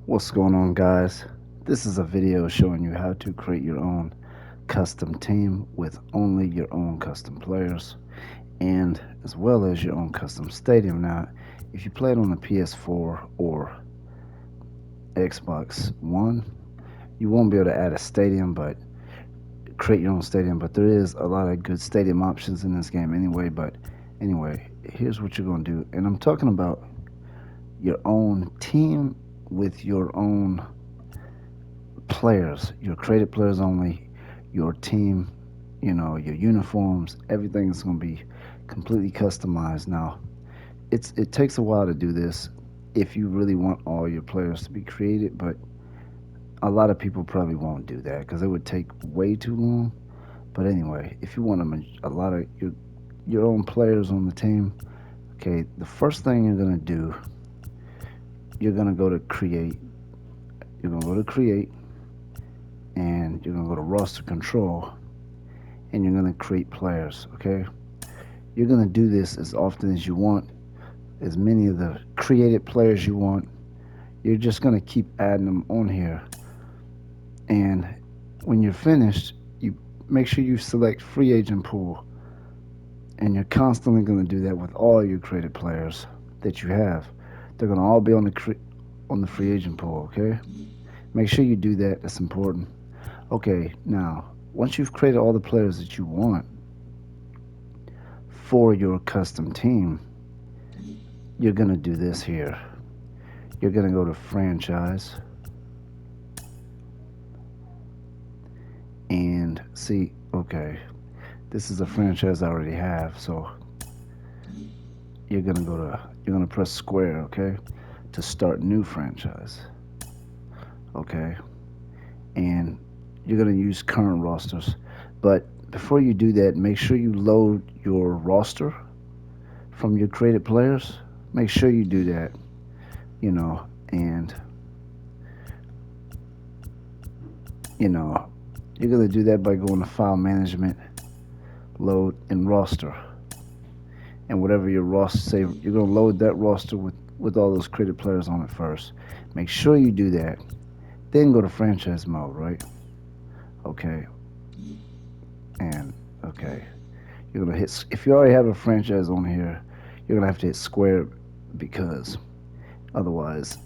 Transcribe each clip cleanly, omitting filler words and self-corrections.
What's going on, guys? This is a video showing you how to create your own custom team with only your own custom players and as well as your own custom stadium. Now, if you play it on the PS4 or Xbox One, you won't be able to add a stadium, but create your own stadium. But there is a lot of good stadium options in this game anyway. But anyway, here's what you're going to do. And I'm talking about your own team with your own players, your created players only, your team, your uniforms, everything is going to be completely customized. Now, it takes a while to do this if you really want all your players to be created, but a lot of people probably won't do that because it would take way too long. But anyway, if you want a lot of your own players on the team, okay, the first thing you're gonna do, you're gonna go to create. You're gonna go to create, and you're gonna go to roster control, and you're going to create players. Okay, you're going to do this as often as you want, as many of the created players you want. You're just going to keep adding them on here, and when you're finished, you make sure you select free agent pool, and you're constantly going to do that with all your created players that you have. They're going to all be on the free agent pool. Okay, make sure you do that. That's important. Okay, now once you've created all the players that you want for your custom team, you're going to do this here. You're going to go to franchise and see, okay, this is a franchise I already have. So you're going to press square, okay, to start new franchise. Okay. And you're going to use current rosters. But before you do that, make sure you load your roster from your created players. Make sure you do that, and you know, you're gonna do that by going to File Management, Load, and Roster, and whatever your roster say, you're gonna load that roster with all those created players on it first. Make sure you do that. Then go to franchise mode, right? Okay, and okay, you're gonna hit. If you already have a franchise on here, you're gonna have to hit square because otherwise,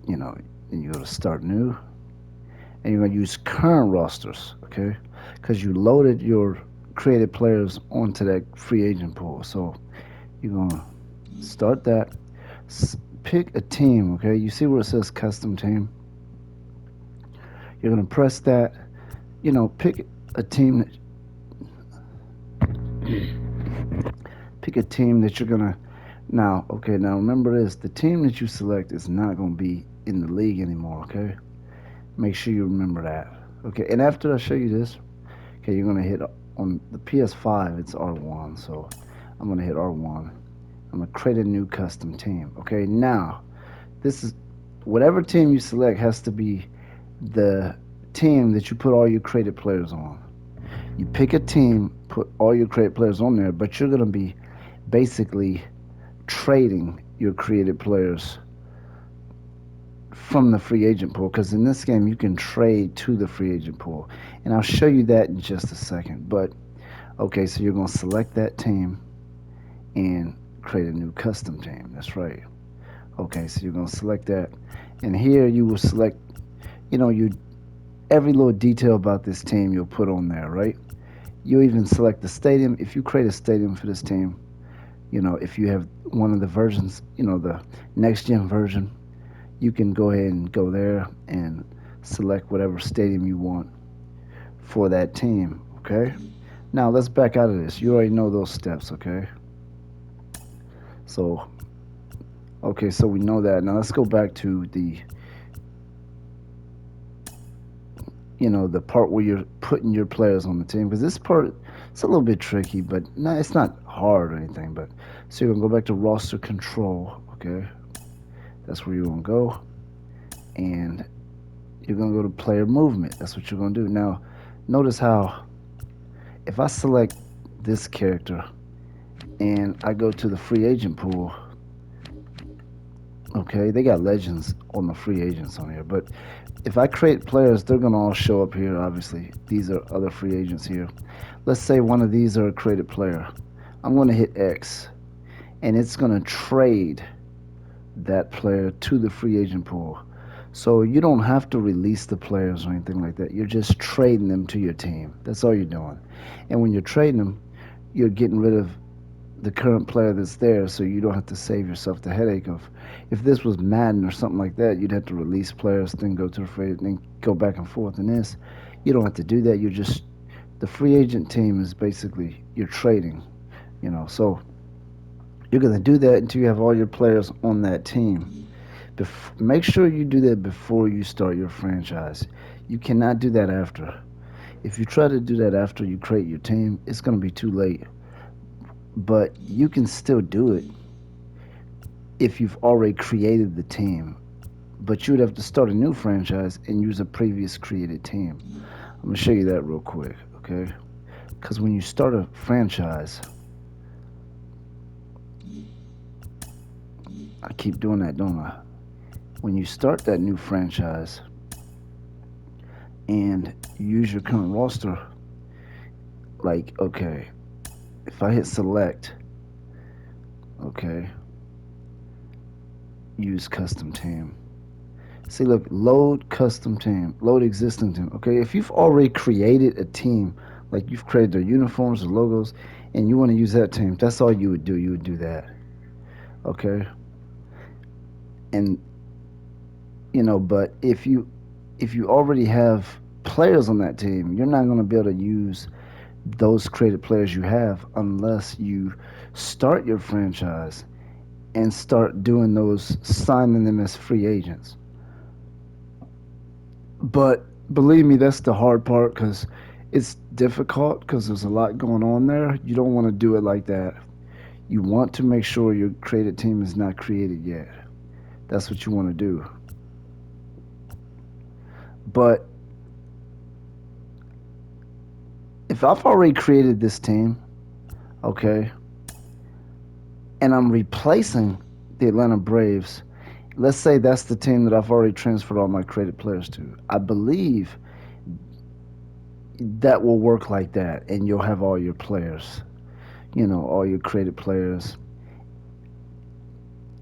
you know, then you go to Start New, and you're going to use current rosters, okay? Because you loaded your created players onto that free agent pool. So you're going to start that. Pick a team, okay? You see where it says custom team? You're going to press that. Pick a team pick a team that you're going to now, okay, now remember this, the team that you select is not going to be in the league anymore, okay? Make sure you remember that. Okay, and after I show you this, okay, you're gonna hit on the PS5, it's R1, so I'm gonna hit R1. I'm gonna create a new custom team. Okay, now this is whatever team you select has to be the team that you put all your created players on. You pick a team, put all your created players on there, but you're gonna be basically trading your created players from the free agent pool, because in this game you can trade to the free agent pool, and I'll show you that in just a second. But okay, so you're going to select that team and create a new custom team. That's right. Okay, so you're going to select that, and here you will select, you every little detail about this team you'll put on there, right? You even select the stadium if you create a stadium for this team. If you have one of the versions, the next gen version, you can go ahead and go there and select whatever stadium you want for that team. Okay, now let's back out of this. You already know those steps. Okay, so so we know that. Now let's go back to the the part where you're putting your players on the team, because this part, it's a little bit tricky, but no, it's not hard or anything. But so you're gonna go back to roster control. Okay, that's where you're gonna go, and you're going to go to player movement. That's what you're going to do. Now, notice how if I select this character and I go to the free agent pool, Okay, they got legends on the free agents on here, but if I create players, they're gonna all show up here. Obviously, these are other free agents here. Let's say one of these are a created player. I'm gonna hit X, and it's gonna trade that player to the free agent pool. So you don't have to release the players or anything like that. You're just trading them to your team. That's all you're doing. And when you're trading them, you're getting rid of the current player that's there, so you don't have to save yourself the headache of, if this was Madden or something like that, you'd have to release players, then go to the free agent, then go back and forth. In this, you don't have to do that. You're just, the free agent team is basically you're trading, so you're gonna do that until you have all your players on that team. Make sure you do that before you start your franchise. You cannot do that after. If you try to do that after you create your team, it's gonna be too late. But you can still do it if you've already created the team. But you would have to start a new franchise and use a previous created team. I'm gonna show you that real quick, okay? Because when you start a franchise, I keep doing that, don't I? When you start that new franchise and use your current roster, like, okay, if I hit select, okay, use custom team. See, look, load custom team, load existing team. Okay, if you've already created a team, like you've created their uniforms or logos, and you want to use that team, that's all you would do. You would do that. Okay, and but if you already have players on that team, you're not going to be able to use those created players you have unless you start your franchise and start doing those, signing them as free agents. But believe me, that's the hard part because it's difficult because there's a lot going on there. You don't want to do it like that. You want to make sure your created team is not created yet. That's what you want to do. But if I've already created this team, okay, and I'm replacing the Atlanta Braves, let's say that's the team that I've already transferred all my created players to. I believe that will work like that, and you'll have all your players, all your created players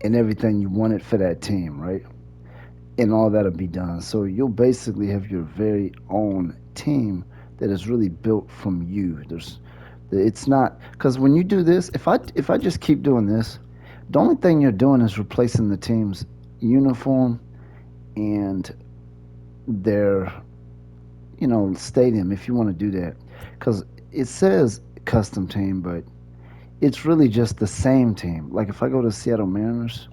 and everything you wanted for that team, right? And all that'll be done. So you'll basically have your very own team that is really built from you. It's not, because when you do this, if I just keep doing this, the only thing you're doing is replacing the team's uniform and their stadium, if you want to do that, because it says custom team, but it's really just the same team. Like if I go to Seattle Mariners,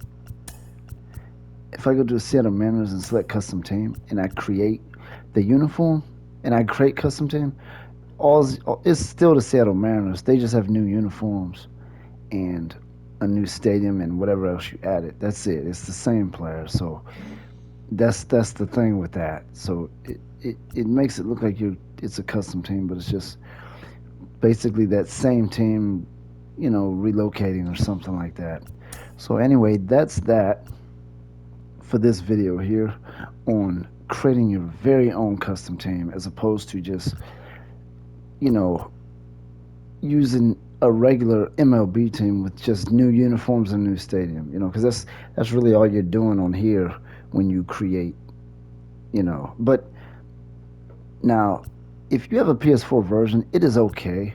if I go to Seattle Mariners and select custom team and I create the uniform and I create custom team, all it's still the Seattle Mariners. They just have new uniforms and a new stadium and whatever else you added. That's it. It's the same player. So that's the thing with that. So it makes it look like it's a custom team, but it's just basically that same team, relocating or something like that. So anyway, that's that for this video here on creating your very own custom team as opposed to just, you know, using a regular MLB team with just new uniforms and new stadium, because that's really all you're doing on here when you create, But now, if you have a PS4 version, it is okay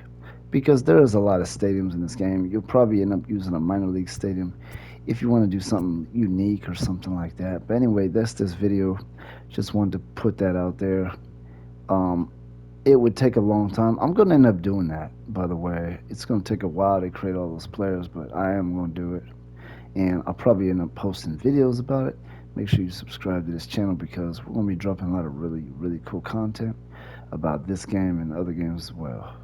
because there is a lot of stadiums in this game. You'll probably end up using a minor league stadium if you want to do something unique or something like that. But anyway, that's this video. Just wanted to put that out there. Um, it would take a long time. I'm going to end up doing that, by the way. It's going to take a while to create all those players, but I am going to do it. And I'll probably end up posting videos about it. Make sure you subscribe to this channel because we're going to be dropping a lot of really, really cool content about this game and other games as well.